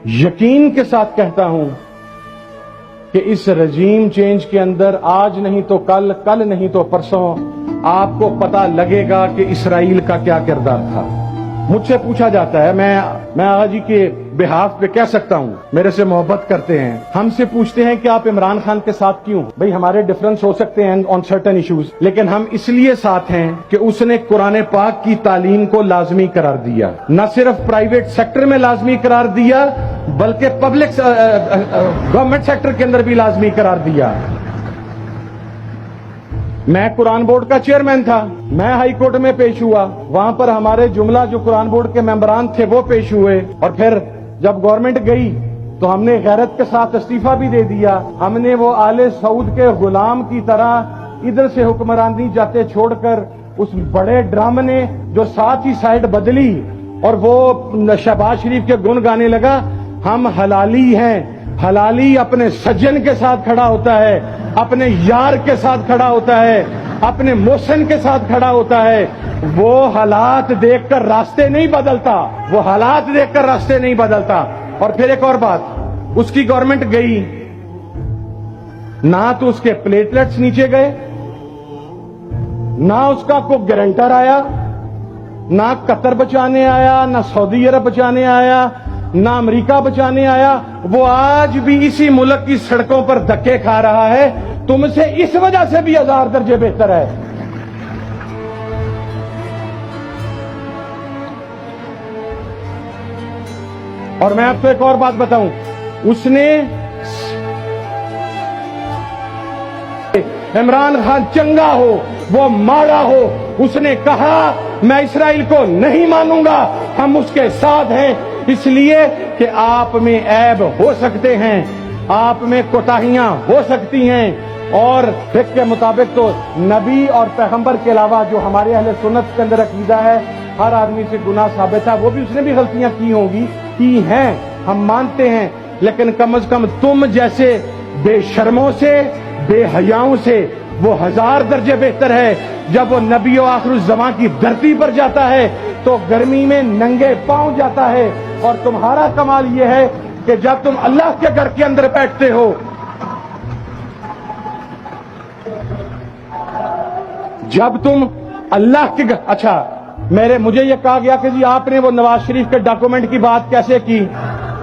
یقین کے ساتھ کہتا ہوں کہ اس رجیم چینج کے اندر آج نہیں تو کل، کل نہیں تو پرسوں آپ کو پتہ لگے گا کہ اسرائیل کا کیا کردار تھا۔ مجھ سے پوچھا جاتا ہے، میں آغا جی کے بہاف پہ کہہ سکتا ہوں، میرے سے محبت کرتے ہیں، ہم سے پوچھتے ہیں کہ آپ عمران خان کے ساتھ کیوں؟ بھئی ہمارے ڈفرنس ہو سکتے ہیں آن سرٹن ایشوز، لیکن ہم اس لیے ساتھ ہیں کہ اس نے قرآن پاک کی تعلیم کو لازمی قرار دیا، نہ صرف پرائیویٹ سیکٹر میں لازمی قرار دیا بلکہ پبلک گورنمنٹ سیکٹر کے اندر بھی لازمی قرار دیا۔ میں قرآن بورڈ کا چیئرمین تھا، میں ہائی کورٹ میں پیش ہوا، وہاں پر ہمارے جملہ جو قرآن بورڈ کے ممبران تھے وہ پیش ہوئے، اور پھر جب گورنمنٹ گئی تو ہم نے غیرت کے ساتھ استعفیٰ بھی دے دیا۔ ہم نے وہ آل سعود کے غلام کی طرح ادھر سے حکمرانی جاتے چھوڑ کر اس بڑے ڈرام نے جو ساتھ ہی سائڈ بدلی اور وہ شہباز شریف کے گن گانے لگا، ہم حلالی ہیں، حلالی اپنے سجن کے ساتھ کھڑا ہوتا ہے، اپنے یار کے ساتھ کھڑا ہوتا ہے، اپنے محسن کے ساتھ کھڑا ہوتا ہے، وہ حالات دیکھ کر راستے نہیں بدلتا، وہ حالات دیکھ کر راستے نہیں بدلتا۔ اور پھر ایک اور بات، اس کی گورنمنٹ گئی، نہ تو اس کے پلیٹلیٹس نیچے گئے، نہ اس کا کوئی گارنٹر آیا، نہ قطر بچانے آیا، نہ سعودی عرب بچانے آیا، نہ امریکہ بچانے آیا، وہ آج بھی اسی ملک کی سڑکوں پر دھکے کھا رہا ہے، تم سے اس وجہ سے بھی 1000 درجے بہتر ہے۔ اور میں آپ کو ایک اور بات بتاؤں، اس نے عمران خان چنگا ہو وہ ماڑا ہو، اس نے کہا میں اسرائیل کو نہیں مانوں گا، ہم اس کے ساتھ ہیں، اس لیے کہ آپ میں عیب ہو سکتے ہیں، آپ میں کوتاہیاں ہو سکتی ہیں، اور فقہ کے مطابق تو نبی اور پیغمبر کے علاوہ جو ہمارے اہل سنت کے اندر عقیدہ ہے، ہر آدمی سے گناہ ثابت ہے، وہ بھی اس نے بھی غلطیاں کی ہوں گی، کی ہیں، ہم مانتے ہیں، لیکن کم از کم تم جیسے بے شرموں سے، بے حیاؤں سے وہ 1000 درجے بہتر ہے۔ جب وہ نبی و آخر الزمان کی دھرتی پر جاتا ہے تو گرمی میں ننگے پاؤں جاتا ہے، اور تمہارا کمال یہ ہے کہ جب تم اللہ کے گھر کے اندر بیٹھتے ہو، جب تم اللہ کے گھر، اچھا مجھے یہ کہا گیا کہ جی آپ نے وہ نواز شریف کے ڈاکومنٹ کی بات کیسے کی؟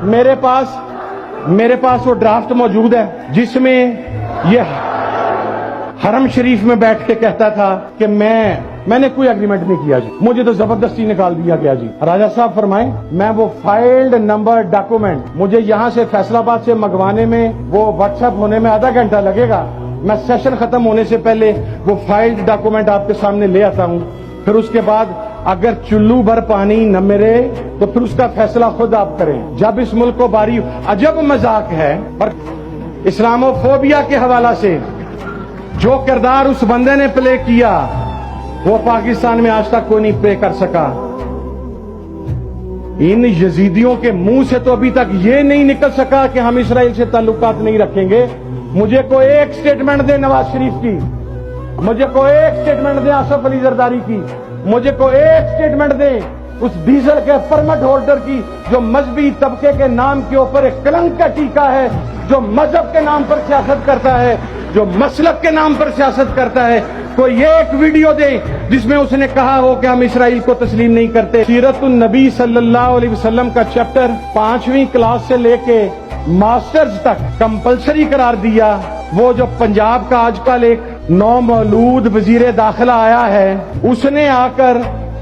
میرے پاس وہ ڈرافٹ موجود ہے جس میں یہ حرم شریف میں بیٹھ کے کہتا تھا کہ میں نے کوئی ایگریمنٹ نہیں کیا جی، مجھے تو زبردستی نکال دیا گیا جی۔ راجہ صاحب فرمائیں، میں وہ فائلڈ نمبر ڈاکومنٹ مجھے یہاں سے فیصل آباد سے منگوانے میں، وہ واٹس ایپ ہونے میں آدھا گھنٹہ لگے گا، میں سیشن ختم ہونے سے پہلے وہ فائلڈ ڈاکومنٹ آپ کے سامنے لے آتا ہوں، پھر اس کے بعد اگر چلو بھر پانی نہ ملے تو پھر اس کا فیصلہ خود آپ کریں۔ جب اس ملک کو باری عجب مذاق ہے، اور اسلامو فوبیا کے حوالہ سے جو کردار اس بندے نے پلے کیا وہ پاکستان میں آج تک کوئی نہیں پلے کر سکا۔ ان یزیدیوں کے منہ سے تو ابھی تک یہ نہیں نکل سکا کہ ہم اسرائیل سے تعلقات نہیں رکھیں گے۔ مجھے کوئی ایک سٹیٹمنٹ دے نواز شریف کی، مجھے کوئی ایک سٹیٹمنٹ دے آصف علی زرداری کی، مجھے کوئی ایک سٹیٹمنٹ دے اس ڈیزل کے پرمٹ ہولڈر کی جو مذہبی طبقے کے نام کے اوپر ایک کلنک کا ٹیکا ہے، جو مذہب کے نام پر سیاست کرتا ہے، جو مسلک کے نام پر سیاست کرتا ہے۔ کوئی ایک ویڈیو دے جس میں اس نے کہا ہو کہ ہم اسرائیل کو تسلیم نہیں کرتے۔ سیرت النبی صلی اللہ علیہ وسلم کا چیپٹر 5ویں کلاس سے لے کے ماسٹرز تک کمپلسری قرار دیا۔ وہ جو پنجاب کا آج کل ایک نومولود وزیر داخلہ آیا ہے، اس نے آ کر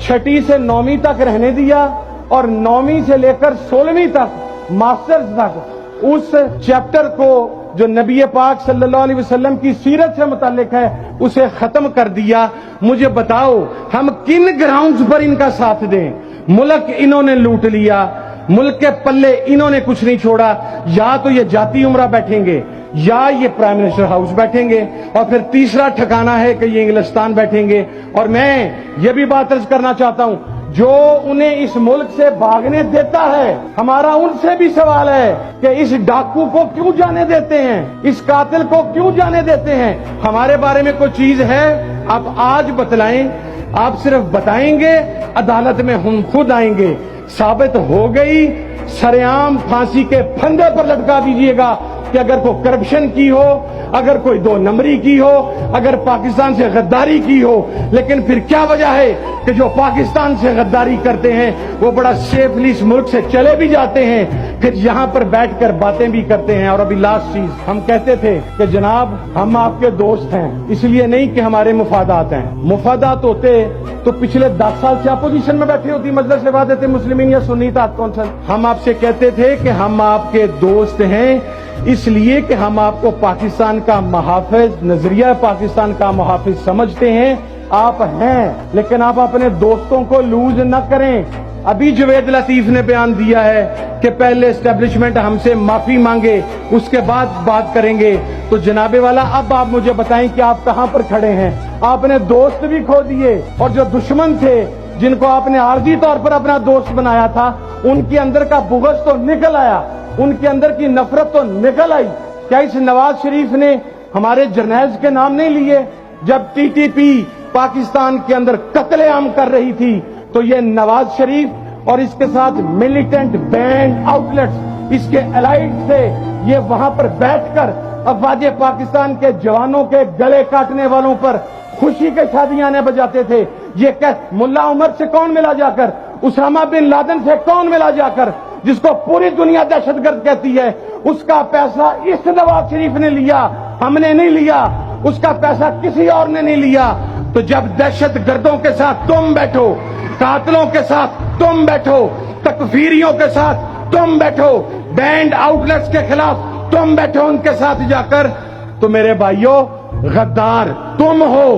6 سے 9ویں تک رہنے دیا، اور 9ویں سے لے کر 16ویں تک ماسٹرز تک اس چیپٹر کو جو نبی پاک صلی اللہ علیہ وسلم کی سیرت سے متعلق ہے اسے ختم کر دیا۔ مجھے بتاؤ ہم کن گراؤنڈز پر ان کا ساتھ دیں؟ ملک انہوں نے لوٹ لیا، ملک کے پلے انہوں نے کچھ نہیں چھوڑا، یا تو یہ جاتی عمرہ بیٹھیں گے، یا یہ پرائم منسٹر ہاؤس بیٹھیں گے، اور پھر تیسرا ٹھکانہ ہے کہ یہ انگلستان بیٹھیں گے۔ اور میں یہ بھی بات عرض کرنا چاہتا ہوں، جو انہیں اس ملک سے بھاگنے دیتا ہے، ہمارا ان سے بھی سوال ہے کہ اس ڈاکو کو کیوں جانے دیتے ہیں، اس قاتل کو کیوں جانے دیتے ہیں؟ ہمارے بارے میں کوئی چیز ہے آپ آج بتلائیں, آپ صرف بتائیں گے, عدالت میں ہم خود آئیں گے. ثابت ہو گئی, سرعام پھانسی کے پھندے پر لٹکا دیجئے گا کہ اگر کوئی کرپشن کی ہو, اگر کوئی دو نمبری کی ہو, اگر پاکستان سے غداری کی ہو. لیکن پھر کیا وجہ ہے کہ جو پاکستان سے غداری کرتے ہیں وہ بڑا سیفلی اس ملک سے چلے بھی جاتے ہیں, پھر یہاں پر بیٹھ کر باتیں بھی کرتے ہیں. اور ابھی لاسٹ چیز, ہم کہتے تھے کہ جناب ہم آپ کے دوست ہیں, اس لیے نہیں کہ ہمارے مفادات ہیں. مفادات ہوتے تو پچھلے 10 سال سے اپوزیشن میں بیٹھی ہوتی مجلس وحدت مسلمین یا سنی اتحاد کونسل. ہم آپ سے کہتے تھے کہ ہم آپ کے دوست ہیں اس لیے کہ ہم آپ کو پاکستان کا محافظ, نظریہ پاکستان کا محافظ سمجھتے ہیں. آپ ہیں, لیکن آپ اپنے دوستوں کو لوز نہ کریں. ابھی جوید لطیف نے بیان دیا ہے کہ پہلے اسٹیبلشمنٹ ہم سے معافی مانگے, اس کے بعد بات کریں گے. تو جناب والا اب آپ مجھے بتائیں کہ آپ کہاں پر کھڑے ہیں. آپ نے دوست بھی کھو دیے, اور جو دشمن تھے جن کو آپ نے عارضی طور پر اپنا دوست بنایا تھا, ان کے اندر کا بغض تو نکل آیا, ان کے اندر کی نفرت تو نکل آئی. کیا اس نواز شریف نے ہمارے جرنیلز کے نام نہیں لیے؟ جب ٹی ٹی پی پاکستان کے اندر قتل عام کر رہی تھی تو یہ نواز شریف اور اس کے ساتھ ملیٹنٹ بینڈ آؤٹ لیٹس, اس کے الائٹ سے یہ وہاں پر بیٹھ کر افواج پاکستان کے جوانوں کے گلے کاٹنے والوں پر خوشی کے شادیاں بجاتے تھے. یہ ملا عمر سے کون ملا جا کر, اسامہ بن لادن سے کون ملا جا کر, جس کو پوری دنیا دہشت گرد کہتی ہے, اس کا پیسہ اس نواز شریف نے لیا, ہم نے نہیں لیا. اس کا پیسہ کسی اور نے نہیں لیا. تو جب دہشت گردوں کے ساتھ تم بیٹھو, قاتلوں کے ساتھ تم بیٹھو, تکفیریوں کے ساتھ تم بیٹھو, بینڈ آؤٹ لیٹس کے خلاف تم بیٹھو ان کے ساتھ جا کر, تو میرے بھائیوں غدار تم ہو,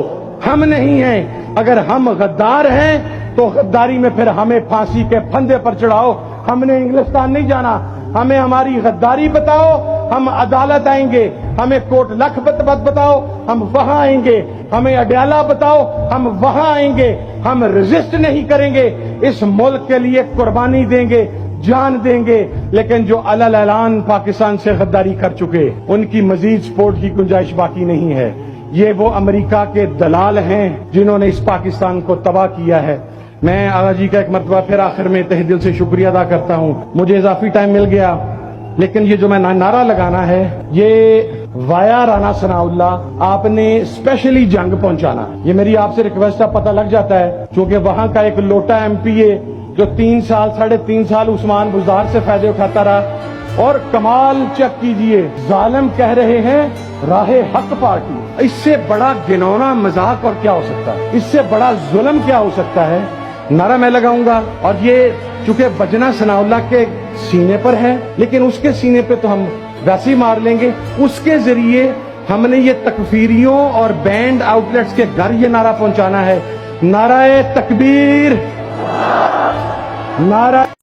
ہم نہیں ہیں. اگر ہم غدار ہیں تو غداری میں پھر ہمیں پھانسی کے پھندے پر چڑھاؤ. ہم نے انگلستان نہیں جانا, ہمیں ہماری غداری بتاؤ, ہم عدالت آئیں گے. ہمیں کوٹ لکھپت بتاؤ, ہم وہاں آئیں گے. ہمیں اڈیالہ بتاؤ, ہم وہاں آئیں گے. ہم ریزسٹ نہیں کریں گے, اس ملک کے لیے قربانی دیں گے, جان دیں گے. لیکن جو علل اعلان پاکستان سے غداری کر چکے, ان کی مزید سپورٹ کی گنجائش باقی نہیں ہے. یہ وہ امریکہ کے دلال ہیں جنہوں نے اس پاکستان کو تباہ کیا ہے. میں آغا جی کا ایک مرتبہ پھر آخر میں تہ دل سے شکریہ ادا کرتا ہوں. مجھے اضافی ٹائم مل گیا, لیکن یہ جو میں نعرہ لگانا ہے یہ وایا رانا ثناء اللہ, آپ نے اسپیشلی جنگ پہنچانا. یہ میری آپ سے ریکویسٹ ہے, پتہ لگ جاتا ہے چونکہ وہاں کا ایک لوٹا ایم پی اے جو 3 سال 3.5 سال عثمان بزدار سے فائدے اٹھاتا رہا. اور کمال چیک کیجئے, ظالم کہہ رہے ہیں راہ حق پارٹی. اس سے بڑا گھنونا مذاق اور کیا ہو سکتا ہے, اس سے بڑا ظلم کیا ہو سکتا ہے. نعرہ میں لگاؤں گا, اور یہ چونکہ بجنا ثناء اللہ کے سینے پر ہے, لیکن اس کے سینے پہ تو ہم ویسے ہی مار لیں گے. اس کے ذریعے ہم نے یہ تکفیریوں اور بینڈ آؤٹ لیٹس کے گھر یہ نعرہ پہنچانا ہے. نعرہ تکبیر, نعرہ